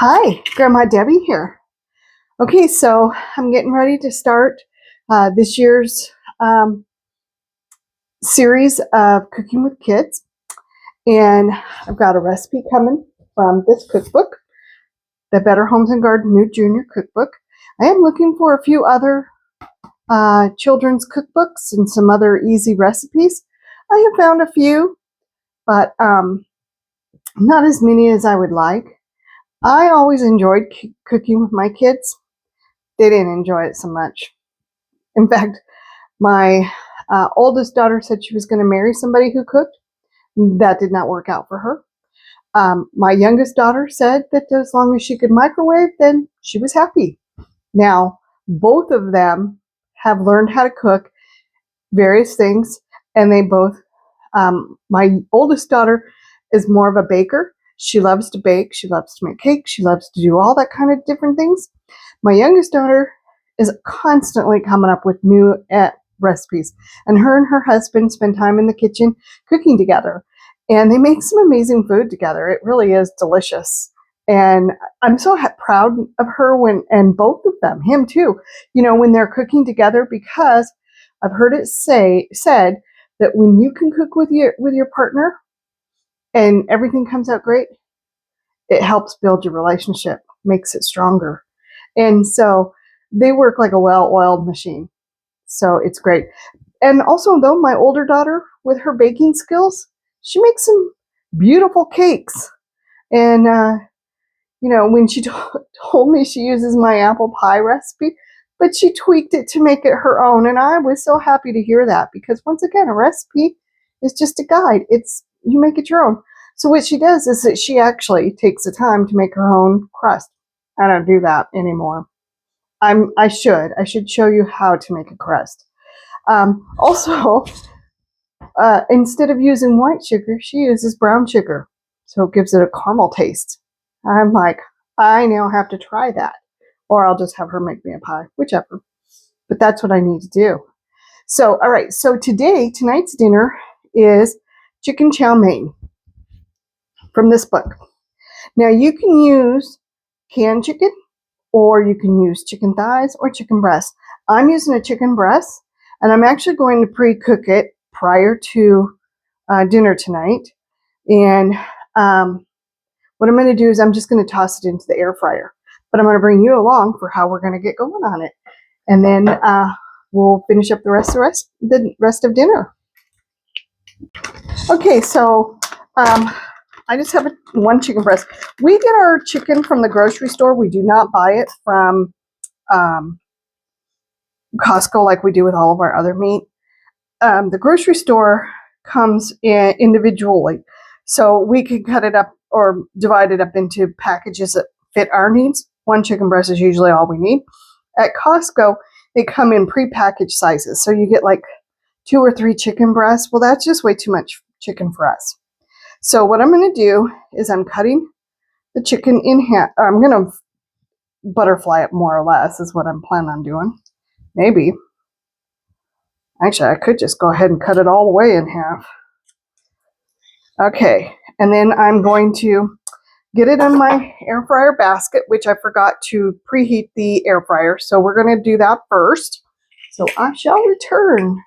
Hi, Grandma Debbie here. Okay, so I'm getting ready to start this year's series of cooking with kids, and I've got a recipe coming from this cookbook, the Better Homes and Garden New Junior Cookbook. I am looking for a few other children's cookbooks and some other easy recipes. I have found a few, but not as many as I would like. I always enjoyed cooking with my kids. They didn't enjoy it so much. In fact, my oldest daughter said she was going to marry somebody who cooked. That did not work out for her. My youngest daughter said that as long as she could microwave, then she was happy. Now, both of them have learned how to cook various things, and they both, my oldest daughter is more of a baker. She loves to bake. She loves to make cakes. She loves to do all that kind of different things. My youngest daughter is constantly coming up with new recipes, and her husband spend time in the kitchen cooking together, and they make some amazing food together. It really is delicious, and I'm so proud of her and both of them, him too, when they're cooking together, because I've heard it said that when you can cook with your partner and everything comes out great, it helps build your relationship, makes it stronger. And so they work like a well-oiled machine. So it's great. And also, though, my older daughter, with her baking skills, she makes some beautiful cakes. And, when she told me she uses my apple pie recipe, but she tweaked it to make it her own. And I was so happy to hear that, because once again, a recipe is just a guide. You make it your own. So what she does is that she actually takes the time to make her own crust. I don't do that anymore. I should show you how to make a crust. Also, instead of using white sugar, she uses brown sugar, so it gives it a caramel taste. I'm like, I now have to try that, or I'll just have her make me a pie, whichever. But that's what I need to do. So, all right. So tonight's dinner is chicken chow mein from this book. Now you can use canned chicken, or you can use chicken thighs or chicken breasts. I'm using a chicken breast, and I'm actually going to pre-cook it prior to dinner tonight. And what I'm going to do is I'm just going to toss it into the air fryer. But I'm going to bring you along for how we're going to get going on it. And then we'll finish up the rest of dinner. Okay, so I just have one chicken breast. We get our chicken from the grocery store. We do not buy it from Costco like we do with all of our other meat. The grocery store comes in individually, so we can cut it up or divide it up into packages that fit our needs. One chicken breast is usually all we need. At Costco, they come in prepackaged sizes, so you get like 2 or 3 chicken breasts. Well, that's just way too much chicken for us. So what I'm going to do is I'm cutting the chicken in half. I'm going to butterfly it more or less is what I'm planning on doing. Maybe. Actually, I could just go ahead and cut it all the way in half. Okay, and then I'm going to get it in my air fryer basket, which I forgot to preheat the air fryer. So we're going to do that first. So I shall return.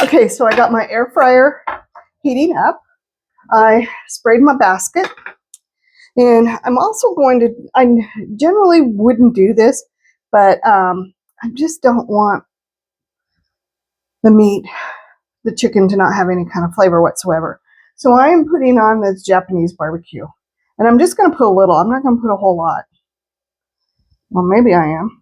Okay, so I got my air fryer heating up. I sprayed my basket. And I'm also I generally wouldn't do this, but I just don't want the chicken to not have any kind of flavor whatsoever. So I am putting on this Japanese barbecue. And I'm just going to put a little. I'm not going to put a whole lot. Well, maybe I am.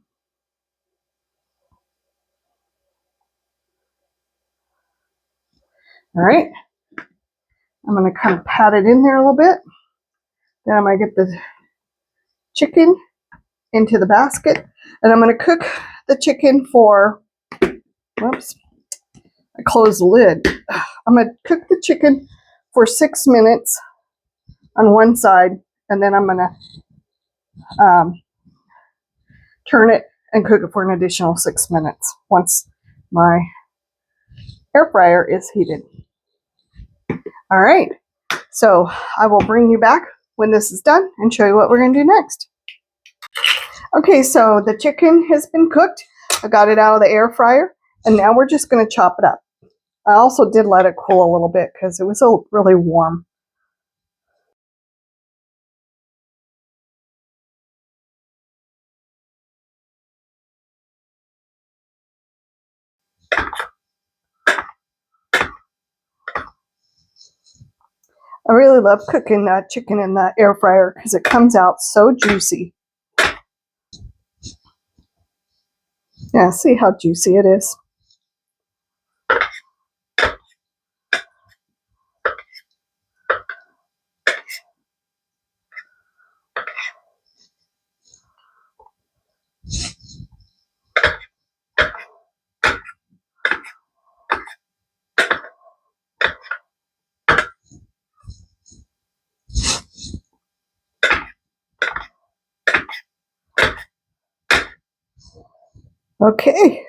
All right. I'm going to kind of pat it in there a little bit. Then I'm going to get the chicken into the basket. And I'm going to cook the chicken for, whoops, I closed the lid. I'm going to cook the chicken for 6 minutes on one side, and then I'm going to turn it and cook it for an additional 6 minutes once my air fryer is heated. All right, so I will bring you back when this is done and show you what we're going to do next. Okay, so the chicken has been cooked. I got it out of the air fryer, and now we're just going to chop it up. I also did let it cool a little bit because it was really warm. I really love cooking chicken in the air fryer because it comes out so juicy. Yeah, see how juicy it is. Okay,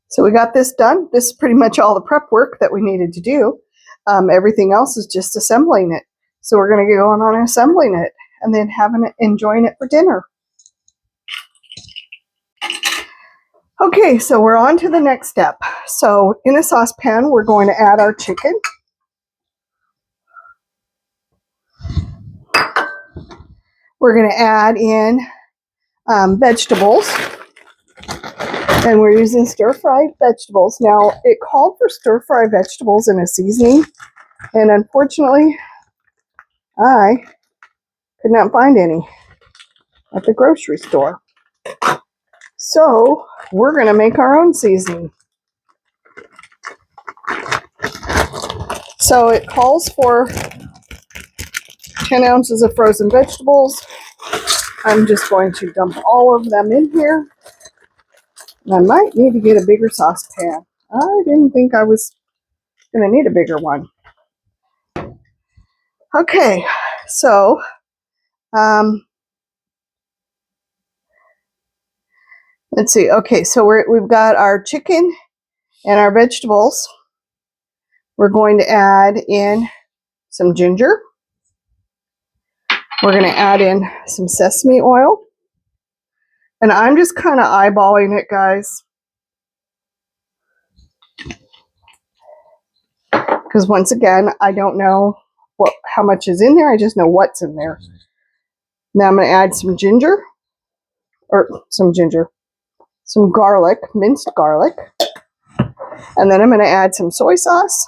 so we got this done. This is pretty much all the prep work that we needed to do. Everything else is just assembling it. So we're going to get on assembling it and then enjoying it for dinner. Okay, so we're on to the next step. So in a saucepan, we're going to add our chicken. We're going to add in vegetables. And we're using stir-fried vegetables. Now, it called for stir-fried vegetables in a seasoning. And unfortunately, I could not find any at the grocery store. So we're going to make our own seasoning. So it calls for 10 ounces of frozen vegetables. I'm just going to dump all of them in here. And I might need to get a bigger saucepan. I didn't think I was going to need a bigger one. Okay, so let's see. Okay, so we've got our chicken and our vegetables. We're going to add in some ginger. We're going to add in some sesame oil. And I'm just kind of eyeballing it, guys. Because once again, I don't know how much is in there. I just know what's in there. Now I'm going to add some some garlic, minced garlic. And then I'm going to add some soy sauce.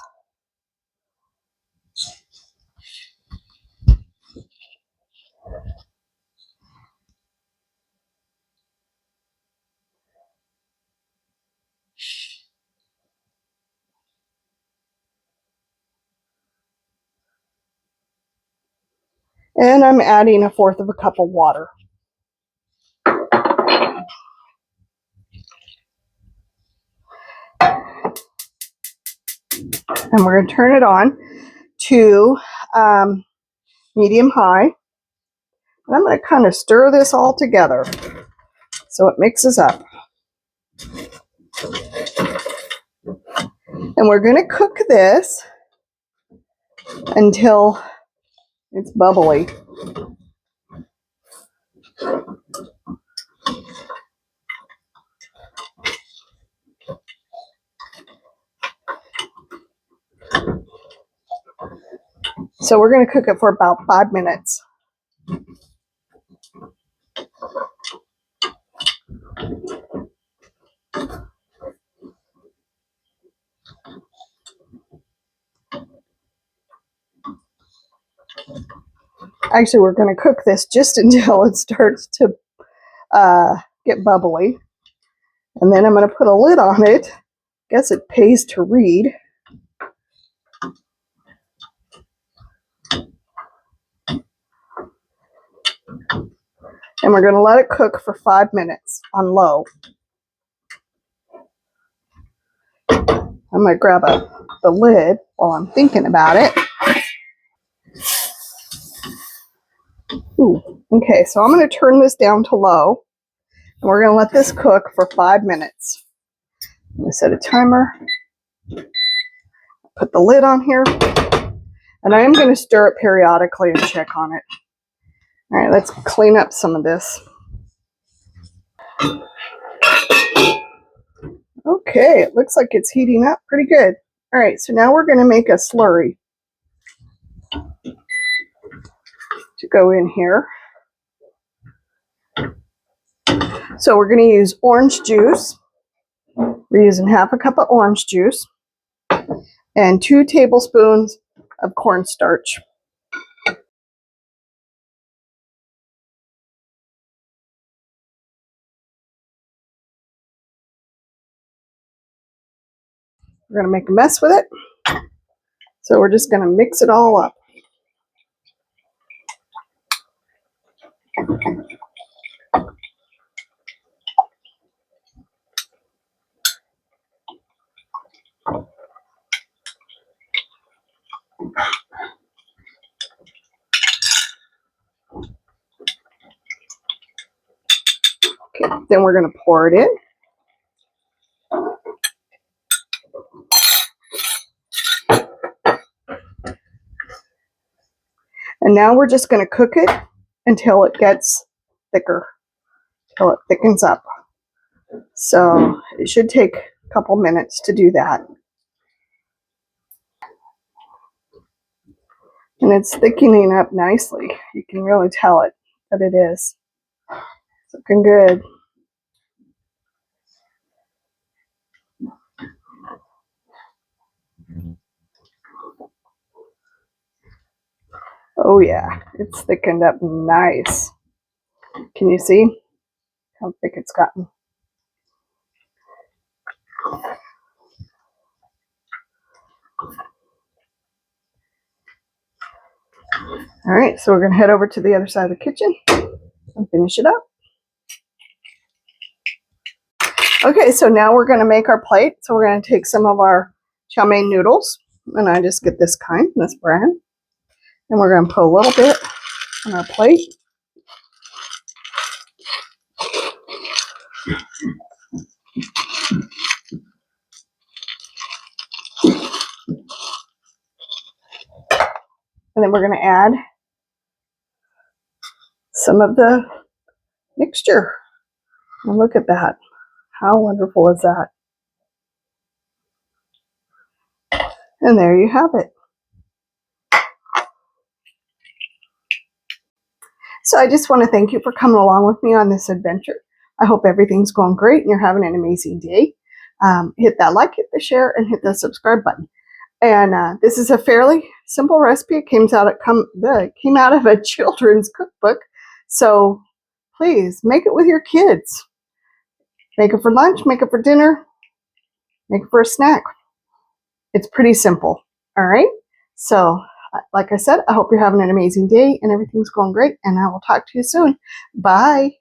And I'm adding 1/4 cup of water. And we're going to turn it on to medium high. And I'm going to kind of stir this all together so it mixes up. And we're going to cook this until it's bubbly. So we're going to cook it for about 5 minutes. Actually, we're going to cook this just until it starts to get bubbly. And then I'm going to put a lid on it. Guess it pays to read. And we're going to let it cook for 5 minutes on low. I'm going to grab the lid while I'm thinking about it. Ooh, okay, so I'm going to turn this down to low. And we're going to let this cook for 5 minutes. I'm going to set a timer. Put the lid on here. And I am going to stir it periodically and check on it. All right, let's clean up some of this. Okay, it looks like it's heating up pretty good. All right, so now we're going to make a slurry to go in here. So we're going to use orange juice. We're using half a cup of orange juice and 2 tablespoons of cornstarch. We're going to make a mess with it. So we're just going to mix it all up. Okay, then we're going to pour it in. And now we're just going to cook it until it gets thicker, until it thickens up. So it should take a couple minutes to do that. And it's thickening up nicely. You can really tell it that it is. It's looking good. Oh yeah, it's thickened up nice. Can you see how thick it's gotten? All right, so we're going to head over to the other side of the kitchen and finish it up. Okay, so now we're going to make our plate. So we're going to take some of our chow mein noodles, and I just get this kind, this brand, and we're going to put a little bit on our plate. And then we're going to add some of the mixture. And look at that. How wonderful is that? And there you have it. So I just want to thank you for coming along with me on this adventure. I hope everything's going great and you're having an amazing day. Hit that like, hit the share, and hit the subscribe button. And this is a fairly simple recipe. It came out of a children's cookbook. So please make it with your kids. Make it for lunch, make it for dinner, make it for a snack. It's pretty simple. All right. So like I said, I hope you're having an amazing day and everything's going great. And I will talk to you soon. Bye.